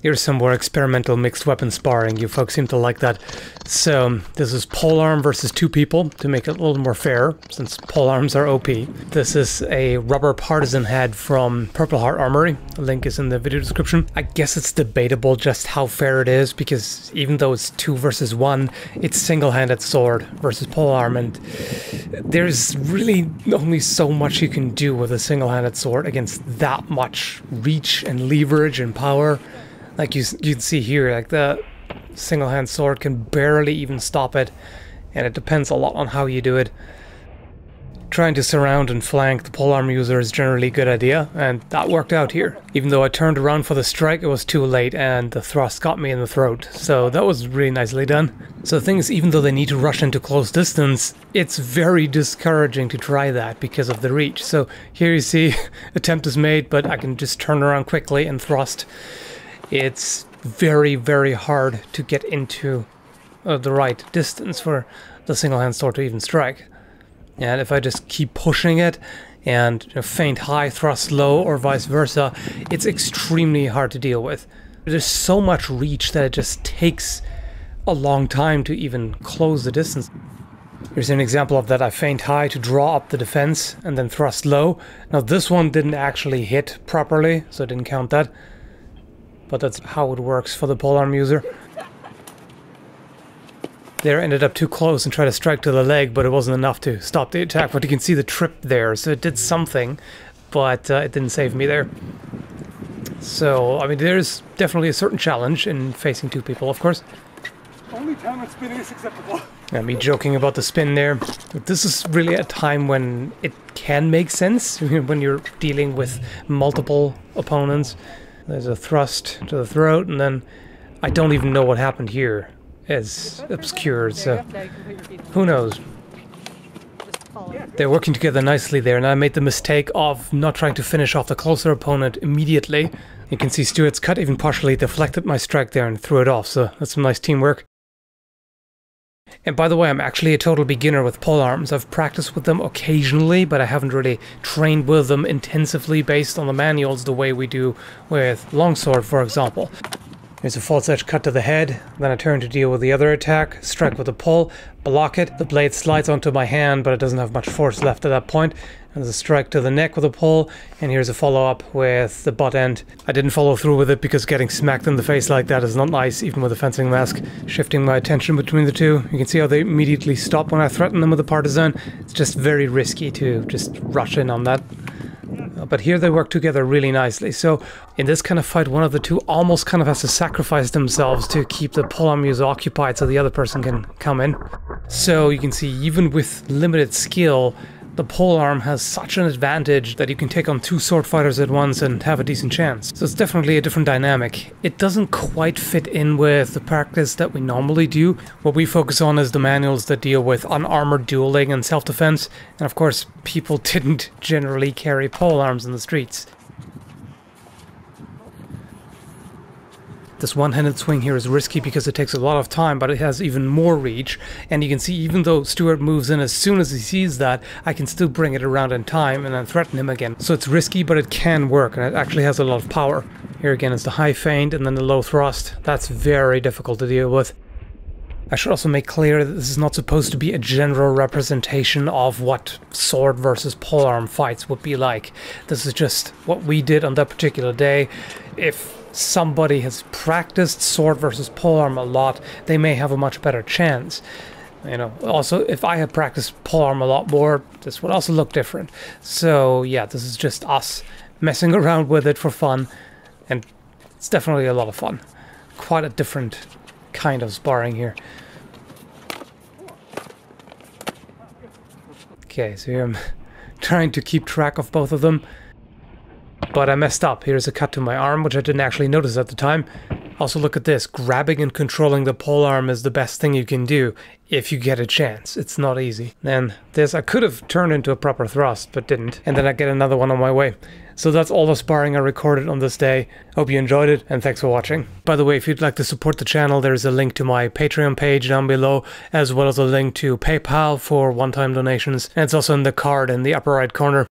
Here's some more experimental mixed weapon sparring. You folks seem to like that. So this is polearm versus 2 people to make it a little more fair, since polearms are OP. This is a rubber partisan head from Purple Heart Armory. The link is in the video description. I guess it's debatable just how fair it is, because even though it's 2 versus 1, it's single-handed sword versus polearm, and there's really only so much you can do with a single-handed sword against that much reach and leverage and power. Like you can see here, like the single-hand sword can barely even stop it, and it depends a lot on how you do it. Trying to surround and flank the polearm user is generally a good idea, and that worked out here. Even though I turned around for the strike, it was too late, and the thrust got me in the throat, so that was really nicely done. So the thing is, even though they need to rush into close distance, it's very discouraging to try that because of the reach. So here you see, attempt is made, but I can just turn around quickly and thrust. It's very, very hard to get into the right distance for the single-hand sword to even strike. And if I just keep pushing it and feint high, thrust low, or vice versa, it's extremely hard to deal with. There's so much reach that it just takes a long time to even close the distance. Here's an example of that. I feint high to draw up the defense and then thrust low. Now this one didn't actually hit properly, so I didn't count that. But that's how it works for the polearm user. There, ended up too close and tried to strike to the leg, but it wasn't enough to stop the attack. But you can see the trip there, so it did something, but it didn't save me there. So, I mean, there's definitely a certain challenge in facing 2 people, of course. Only time when spinning is acceptable. Yeah, me joking about the spin there. This is really a time when it can make sense, when you're dealing with multiple opponents. There's a thrust to the throat, and then I don't even know what happened here. It's obscured, so who knows? They're working together nicely there, and I made the mistake of not trying to finish off the closer opponent immediately. You can see Stuart's cut even partially deflected my strike there and threw it off, so that's some nice teamwork. And by the way, I'm actually a total beginner with polearms. I've practiced with them occasionally, but I haven't really trained with them intensively based on the manuals the way we do with longsword, for example. Here's a false edge cut to the head, then I turn to deal with the other attack, strike with a pull, block it, the blade slides onto my hand, but it doesn't have much force left at that point. And there's a strike to the neck with a pull, and here's a follow-up with the butt end. I didn't follow through with it because getting smacked in the face like that is not nice, even with a fencing mask. Shifting my attention between the two, you can see how they immediately stop when I threaten them with a partisan. It's just very risky to just rush in on that. But here they work together really nicely. So in this kind of fight, one of the two almost kind of has to sacrifice themselves to keep the polearm user occupied so the other person can come in. So you can see, even with limited skill, the polearm has such an advantage that you can take on 2 sword fighters at once and have a decent chance. So it's definitely a different dynamic. It doesn't quite fit in with the practice that we normally do. What we focus on is the manuals that deal with unarmored dueling and self-defense. And of course, people didn't generally carry polearms in the streets. This one-handed swing here is risky because it takes a lot of time, but it has even more reach. And you can see, even though Stuart moves in as soon as he sees that, I can still bring it around in time and then threaten him again. So it's risky, but it can work, and it actually has a lot of power. Here again is the high feint and then the low thrust. That's very difficult to deal with. I should also make clear that this is not supposed to be a general representation of what sword versus polearm fights would be like. This is just what we did on that particular day. If somebody has practiced sword versus polearm a lot, they may have a much better chance. Also, if I had practiced polearm a lot more, this would also look different. So yeah, this is just us messing around with it for fun, and it's definitely a lot of fun. Quite a different kind of sparring here. Okay, so here I'm trying to keep track of both of them. But I messed up. Here's a cut to my arm, which I didn't actually notice at the time. Also, look at this. Grabbing and controlling the polearm is the best thing you can do if you get a chance. It's not easy. And this I could have turned into a proper thrust, but didn't. And then I get another one on my way. So that's all the sparring I recorded on this day. Hope you enjoyed it, and thanks for watching. By the way, if you'd like to support the channel, there's a link to my Patreon page down below, as well as a link to PayPal for one-time donations. And it's also in the card in the upper right corner.